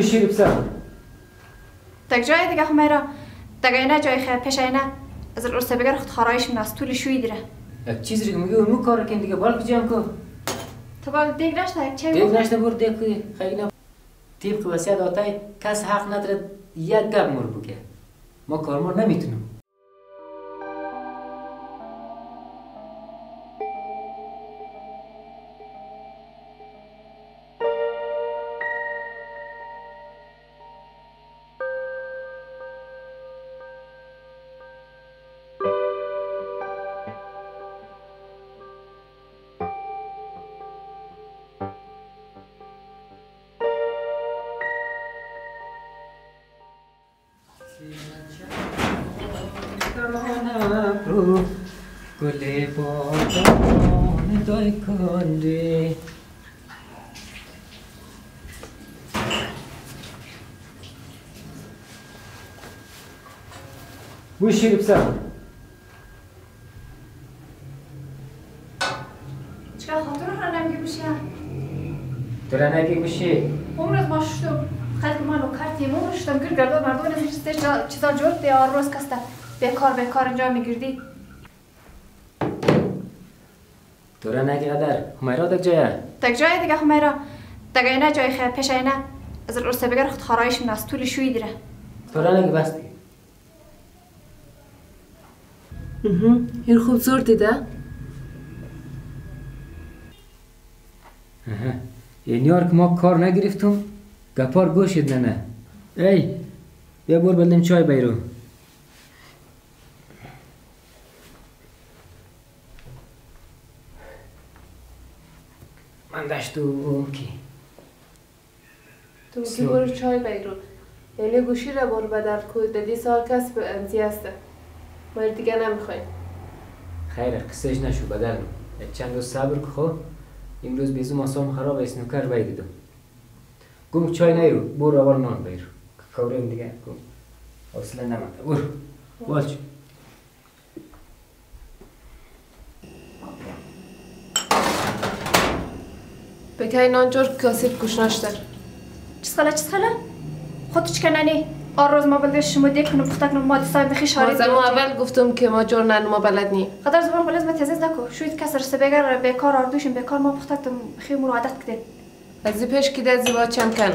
شیر بسر تک جای دیگه خمیرا تک اینا جای خیر پیش اینا از الارسه بگر خود خرایش من از طول شوی دیره یک چیزی که میگه اونو کار کن دیگه بالک جمع کن تو بال دیگ نشته یک چه دیگ نشته بور دیگ که خیلی طبق وصیت آتای کس حق نداره یک گپ مر بگه ما کارمار نمیتونم گل بادام دای کنده بوی شیر بسر چکار خاطر رو نمیگی بوشیم تو را نگی گوشی عمرت ما شدم خیلی که ما نوکرتی مون شدم گر گرداد مردم نزیشته چیزا جور دیار روز کسته بیکار اینجا میگردی تو را نگی قدر خمیرا تک جایه تک جای دیگه خمیرا تک اینا جای خیر پیش اینا از الارسه بگر خود خرایش من از طول شوی دیره تو را نگی بستی این خوب زور دیده این یار که ما کار نگرفتم گپار گوشید نه ای بیا بور بلدیم چای بیرو من داشتو کی تو کی برو چای بیرون یعنی گوشی را برو بدل کود دادی سال کس به امتی هسته ما دیگه نمیخوایم خیره قصهش نشو بدل چند روز صبر که خو امروز بیزو ماسام خراب اسنوکر بیدیدم گم چای نیرو برو اول نان بیرو کوریم دیگه گم حوصله نمانده برو والچ بکی نانجور کاسیب گوشناشتر چیز خاله خودت چکنانی روز ما بلده شما دیکنم پختکنم ما دستای بخی شاری ما اول گفتم که ما جور نن ما بلد نیم قدر زبان بلد ما تزیز نکو شوید کس رسه بگر بیکار آردوشیم بیکار ما پختکتم خیلی مرو عادت کده از این پیش که ده زیبا چند کن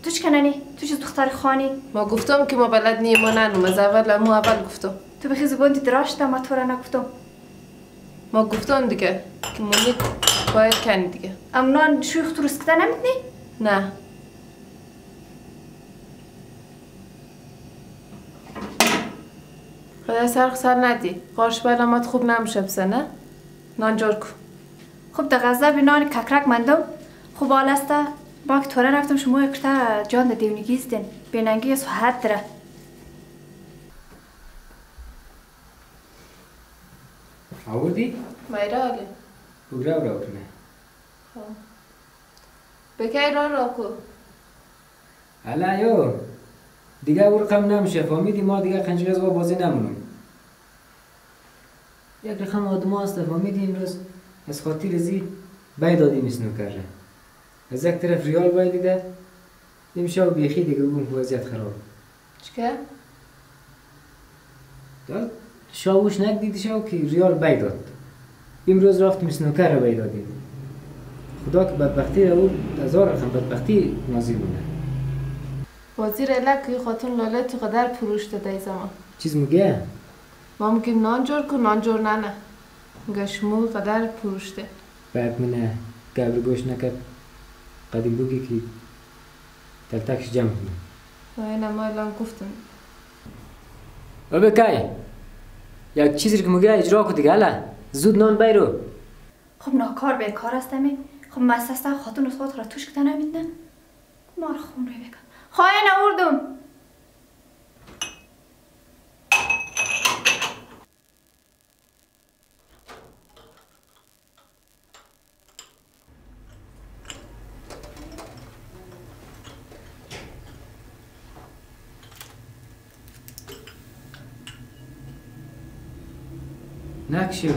تو چکنانی تو چیز دختر خانی ما گفتم که ما بلد نیم ما ننم از اول گفتم تو بخی زبان تی دراشته ما تو را نگفتم ما گفتم دیگه که مونی باید کنی دیگه امنان شوی خود رو سکته نمیدنی؟ نه خدا سر ندی قارش بلامات خوب نمیشه بسه نه؟ نانجور کو خب ده غذا نان ککرک مندم خوب حال است با که توره رفتم شما اکتا جان ده دیونگی زدن بیننگی صحت داره آوردی؟ مایره حالی بگره برا کنه بکی را کو حالا یو دیگه او رقم نمیشه فهمیدی ما دیگه قنجقز با بازی نمونم یک رقم آدم هست فهمیدی امروز از خاطر زی دادیم اسنو کرده از یک طرف ریال باید دیده نمیشه و بیخی دیگه بگم وضعیت خراب چکه؟ داد شاوش نگدیدی شاو که ریال باید داد امروز رفتیم اسنو کرده باید دادیم خدا که بدبختی او هزار رقم بدبختی نازی بونه وزیر الک خاتون لاله تو قدر پروش داده ای زمان چیز میگه؟ ما میگیم نانجور کو نانجور نه میگه شما قدر پروشته بعد منه قبل گوش نکرد قدیم بگی که تلتکش جمع کنه اینه ما الان گفتم و بکای یک چیزی که میگه اجرا کو دیگه الا زود نان بیرو خب ناکار بیکار هستمی خب مسسته خاتون از خود را توش کتا نمیدنه مار خون روی بکن خواهی نوردم نکشو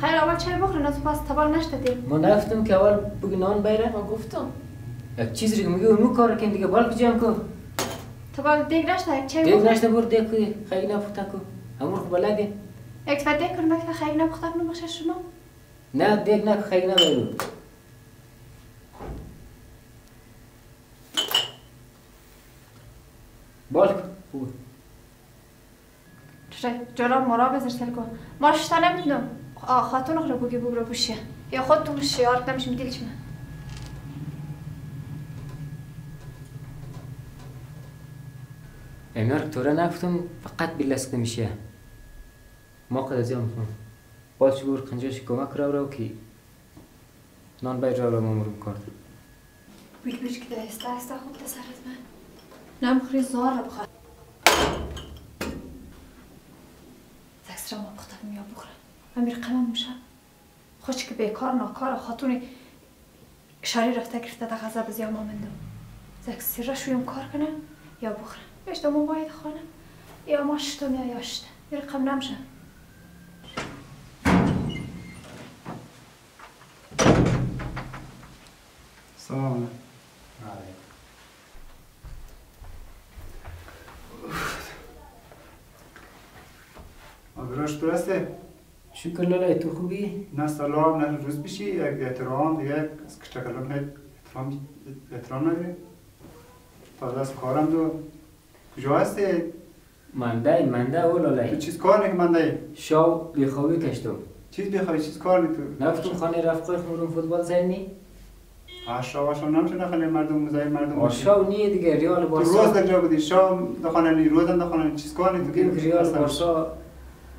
خیر اول چای بخورین از پس تبال نشدیم. ما نگفتم که اول بگی نان بیره؟ ما گفتم یک چیزی که میگه اونو کار کن دیگه بال کجام کو؟ تبال دیگ نشده یک چای دیگ بخور. نشته برو دیگ کوی خیلی نپخته کو. امور خو بلدی؟ یک دفعه دیگ کنم که خیلی نپخته کنم باشه شما. نه دیگ نه خیلی نبیرو. بال کو. خوب. چرا جلاب مرا بذار سل کن. ما شتا نمیدونم. خاتون خود بگی بگو بوشیه. یا خودتون شیار نمیشیم دیل چمه. امیر توره نگفتم فقط بیلسکته میشه. ما قد از یام کنم. باز شور خنجرش کمک رو که نان باید رو مامورم کرد. بیل بیش که استا خوب تا سر از من. نمخوری زار رو بخواد. زکسرا ما بختم یا بخورم. امیر قمم میشه. خوش که بیکار ناکار خاتونی شاری رفته گرفته در غذا بزیام آمندم. زکسرا شویم کار کنه یا بخورم. بیشتر ما باید خانه یا ما شتم یا یاشته. یه رقم نمیشه. سلام. آگراش درسته؟ شکر لالای تو خوبی؟ نه سلام نه روز بشی یک احترام دیگه کشتکلم نه احترام نگیری؟ تازه از کارم تو کجا هستی؟ منده او تو لالای چیز کار نگه منده؟ شاو بیخوابی کشتم چیز بخوای چیز کار نی تو؟ نفتم خانه رفقای خمورم فوتبال زنی؟ آشا نمیشه نخلی مردم مزای مردم آشاو نیه دیگه ریال تو بارسا روز در جا بودی شام دخانه نی روزم دخانه چیز کار نی تو میگیم ریال بارسا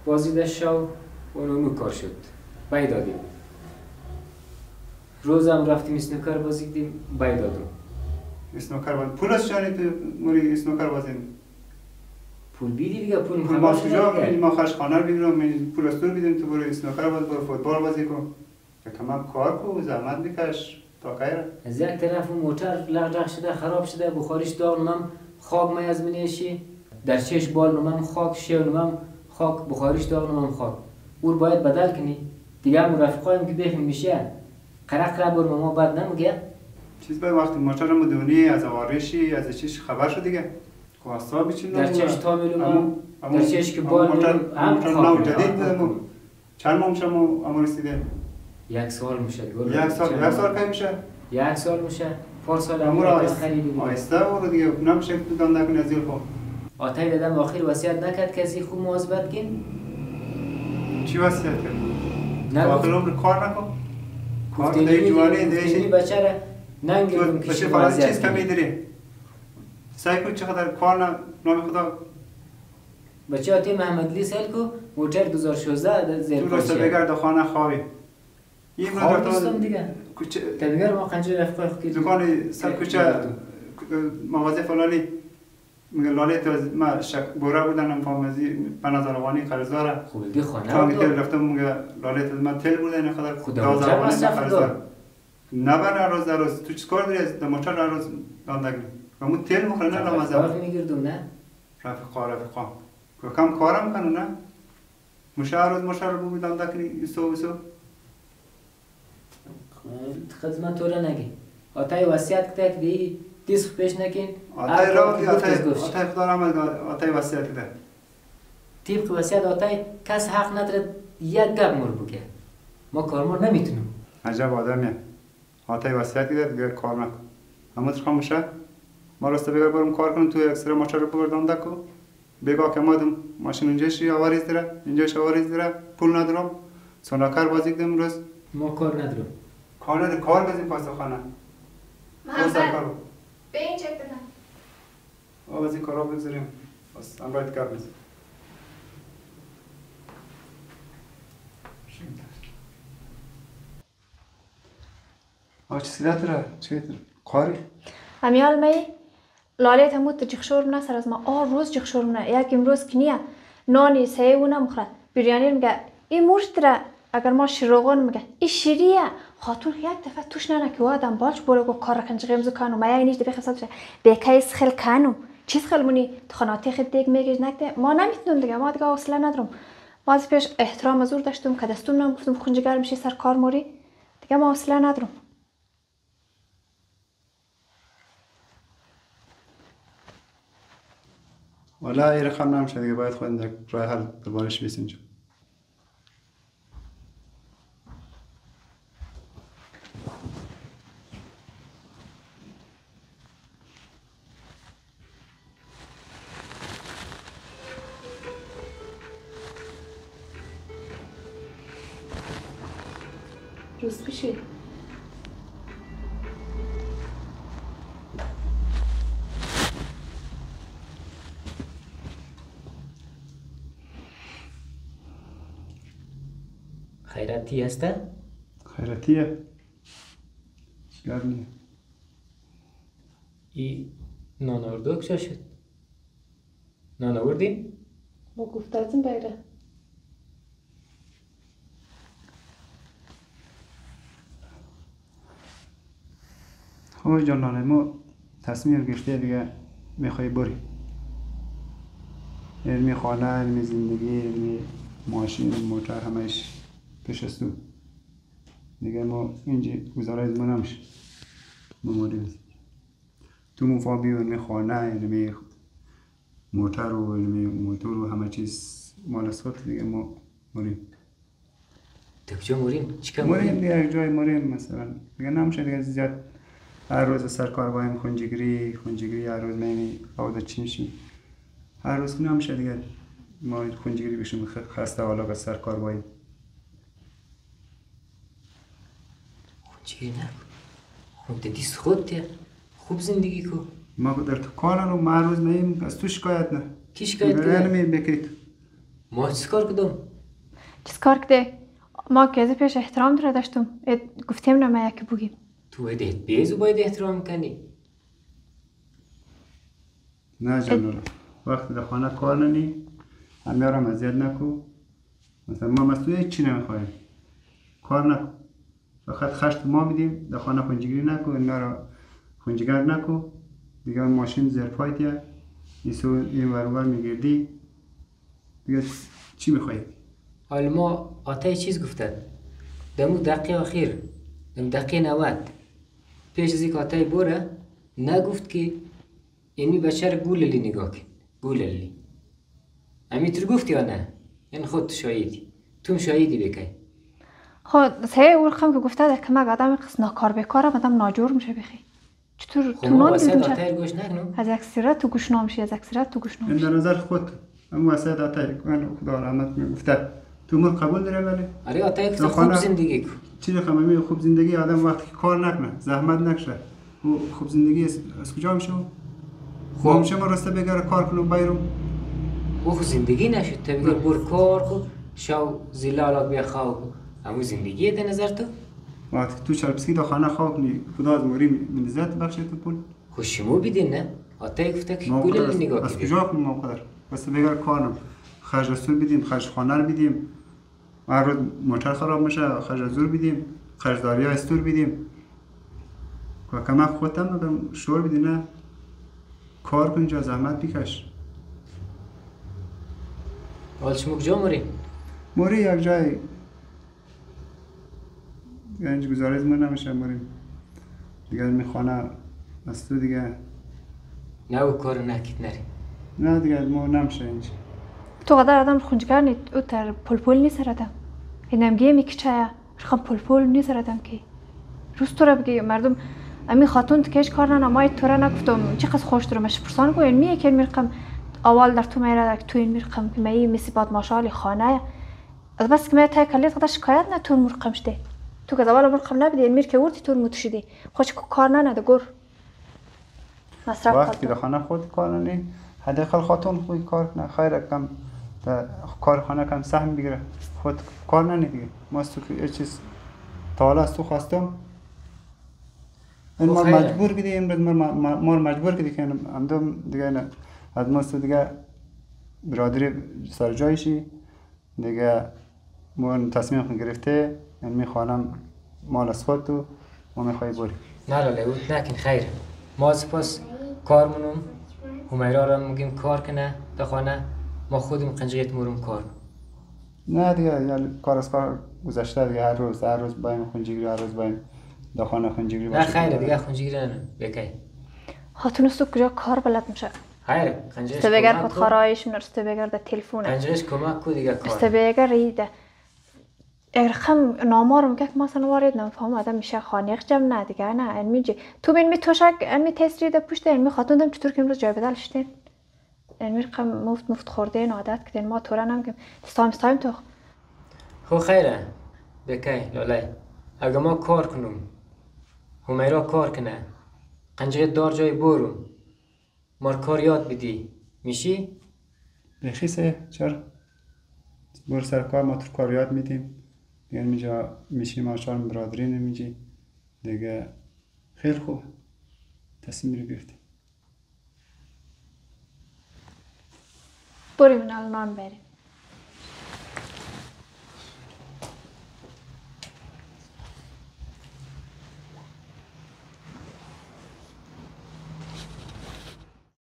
بازی داشت شاو اونو کار شد بای دادیم روزم رفتیم اسنوکر بازی کردیم بای دادم اسنوکر باز پول از چانی تو موری اسنوکر بازیم پول بیدی دیگه پول پول ما کجا میگیم ما خرج خانه رو بگیرم پول از تو بدیم تو برو اسنوکر باز برو فوتبال بازی کن تمام کار کو زحمت بکش تا غیر از یک طرف موتور لغ شده خراب شده بخاریش داغ نمم خاک می از منیشی در چش بال نمم خاک شیو نمم خاک بخاریش داغ نمم خاک او باید بدل کنی دیگه هم رفقایم که بخیم میشه قرق بر ما بد نمیگه چیز به وقتی موتور مدونی از آوارشی از چیش خبر شد دیگه خواستا بچین در چش تا میلوم در چش که بال هم خاک جدید بودم چند ماه میشه ما رسیده یک سال میشه یک سال کی میشه یک سال میشه پارسال امور خریدیم آیسته برو دیگه نمیشه تو دام نکنی از خو آتای دادم آخر وصیت نکرد که از خوب مواظبت کن چی وصیت کرد نه آخر عمر کار نکن کار گفتی در جوانی دیشی بچه را ننگیدم که بچه فقط چیز کمی داری سعی کن چقدر کار نام خدا بچه آتی محمدلی سال کو موتر 2016 زیر تو رسته بگرد خانه خوابی این خواب نیستم دیگه تبگر ما قنجه رفقای خوکی دکان سر کوچه مغازه فلانی میگه لاله تو ما شک بوره بودن هم فامزی پنازاروانی قرضداره خوب دی خانه تا میگه رفتم میگه لاله تو من تل بودن خدا خدا موتر مصرف دار نه بر روز تو چیکار داری از موتر روز داندگی و مو تل مخره نه لامزه رفقا میگردم نه رفقا کم کارم کنه نه مشاور رو بودم دکنی ایسو خدمت تو را نگی آتای وصیت کده که دی دیس پیش نکن آتای خدا رحمت آتای وصیت کده طبق وصیت آتای کس حق نداره یک گپ مور بگه ما کارمون نمیتونم عجب آدمیه آتای وصیت کده دیگه کار نکن اما تو خاموشه ما راسته بگه برم کار کنم تو اکسره ماشین رو بردم دکو بگه که مادم ماشین اونجاش آواریز داره اینجاش آواریز داره پول ندارم سوناکر بازی کدم روز ما کار ندارم کار نداره کار بزنیم پاسه خانه محمد به این چک دادم از این کارا بگذاریم بس امرایت کار بزن چیزی داره؟ چی کاری؟ امیال می لاله تموت جخشور نه سر از ما روز جخشور نه یک امروز کنیه نانی سه و نمخره بریانی میگه این مرشتره اگر ما شروغان میگه این شیریه خاتون یک دفعه توش نه که آدم بالش برو کار کنج قمزو کانو ما یعنی دفعه حساب شه بکایس خل کانو چیز خل مونی خاناتی خد دیگ میگه نکته ما نمیتونم دیگه ما دیگه حوصله ندارم ما از پیش احترام زور داشتم که دستم نمیگفتم خونجگر میشی سر کار موری. دیگه ما حوصله ندارم. والا این رقم نمیشه دیگه، باید خودم در راه حل دربارش بیست اینجا. روز بشید. خیراتی هسته؟ خیراتیه؟ چیکار نیه؟ ای نان آورده کجا شد؟ نان آوردین؟ ما گفتازم بیره. خب جانانه ما تصمیم گرفته دیگه میخوای بری. علمی خانه، علمی زندگی، علمی ماشین، موتر همش پیش است تو. دیگه ما اینجا گزاره از ما نمیشه. مماری تو مفاهمی علمی خانه، علمی موتر و علمی موتور و همه چیز مال است دیگه ما مریم. تو کجا مریم؟ چیکار مریم مریم؟ دیگه یک جای مریم مثلا. دیگه نمیشه دیگه زیاد هر روز سرکار بایم خونجگیری هر روز میمی عادت چی میشیم. هر روز نمیشه دیگه ما خونجگیری بشیم خسته حالا که سرکار بایم. خونجگیری نکن. خون دیست خودت خوب زندگی کو. ما در تو کارن و هر روز مییم از تو شکایت نه. کی شکایت نه کنه؟ بکرید. ما چیز کار کدوم؟ چیز کار کده؟ ما که از پیش احترام داره داشتم. گفتیم نه یکی بگیم. تو باید بیزو باید احترام کنی. نه جانورا وقتی در خانه کار ننی همیارم اذیت نکو. مثلا ما مسئول چی نمیخوایم کار نکو، فقط خشت ما میدیم. در خانه خونجگیری نکو، اینا را خونجگر نکو دیگه. ماشین زیر پایتیه ایسو این ورور میگردی دیگه چی میخوایی؟ حالا ما آتای چیز گفتن دمو دقیقه آخر دم دقیقه 90 پیش از اینکه آتای بوره نگفت که اینی بچه رو گوللی نگاه کن. گوللی امیتر گفتی یا نه؟ این خود شایدی. تو شایدی بکی. خب سه ورخم که گفته ده که مگ آدم قصد ناکار بکارم آدم ناجور میشه بخی. چطور خب تو ما نان وسط دیدم آتای رو گوش نکنم. از اکثرت تو گوش نامشی از اکثرت تو گوش این نامشی. در نظر خود اما وسط آتای من خدا رحمت میگفته تو مر قبول داره ولی آره آتای کسی در خوب خانه- زندگی کن. چی رقم خوب زندگی آدم وقتی که کار نکنه زحمت نکشه و خوب زندگی از کجا میشه؟ خوب میشه ما راسته بگره کار کنم بیرون. او خود زندگی نشد تا بگر بر کار کن شو زیلالات بیا خواه کن. همون زندگیه ده نظر تو؟ وقتی تو شرپسکی در خانه خواب کنی خدا از موری منزت بخشه تو پول. خوشیمو بیدین نه؟ آتای گفته که ما گوللی نگاه از کنی. کجا کنم ما قدر راسته بگره کارم خرج رسول بدیم، خرج خانه رو بدیم، هر روز موتر خراب میشه خرج زور بدیم، خرج داری ها استور بدیم. که کمک خودم نگم شور بدی نه کار کن جا زحمت بکش. حال شما کجا مریم؟ موری یک جای اینج گزارش ما نمیشه مریم دیگه می خانه از تو دیگه نه او کار نکید نریم. نه دیگه ما نمیشه اینج. تو قدر آدم خونجگر نیست او تر پل نیست ردم. اینم گیمی که چه رخم پل نیست ردم که روز تو را بگی مردم امی خاتون تکش کار نه مای تو را نگفتم چقدر خوش درمش پرسان کو این میه که میرقم اول در تو میره تو این میرقم که می مسیبات ماشاءالله خانه از بس که می تا کلیت قدر شکایت نه تو مرقم شده تو که اول مرقم نبودی این میر که ورتی تو متشدی خوش کار نه گر مصرف وقتی در خانه خود کار نی حداقل خاتون خود کار کنه خیر کم کار خانه کم سهم بگیره خود کار ننی دیگه. ما از تو که یه چیز تا از تو خواستم این ما مجبور کردی امروز ما مجبور کردی که همدم دیگه نه از ما تو دیگه برادری سر جایشی دیگه ما تصمیم خود گرفته این میخوانم مال از خود تو ما میخوایی بری. نه لاله او نکن خیر. ما سپاس کار منم همیرا را میگیم کار کنه در خانه ما خودم قنجیت مورم کار. نه دیگه یعنی کار از کار گذشته دیگه. هر روز بایم خونجگیری، هر روز بایم دخانه خونجگیری نه خیره دیگه خونجگیری نه بکی خاتون است کجا کار بلد میشه. خیره قنجرش است بگر خود خرایش نرسته بگر در تلفونه. قنجرش کمک کو دیگه کار. است بگر ایده. اگر خم نامارم که مثلا وارد نمیفهم آدم میشه خانیق جم نه دیگه نه میجی تو بین می توشک می تسری ده پشت می خاتون دم چطور که امروز جای بدل شدین می خم مفت خورده این عادت کردین ما طوره نمیگم استایم تو خو خیره بکی لالای اگه ما کار کنم همیرا کار کنه قنجره دار جای برو مار کار یاد بدی میشی؟ بخیسه چرا؟ بر سر کار ما تو کار یاد میدیم دیگه میجا میشیم آشان برادری نمیجی دیگه خیلی خوب تصمیم رو گرفتیم بریم الان نان بریم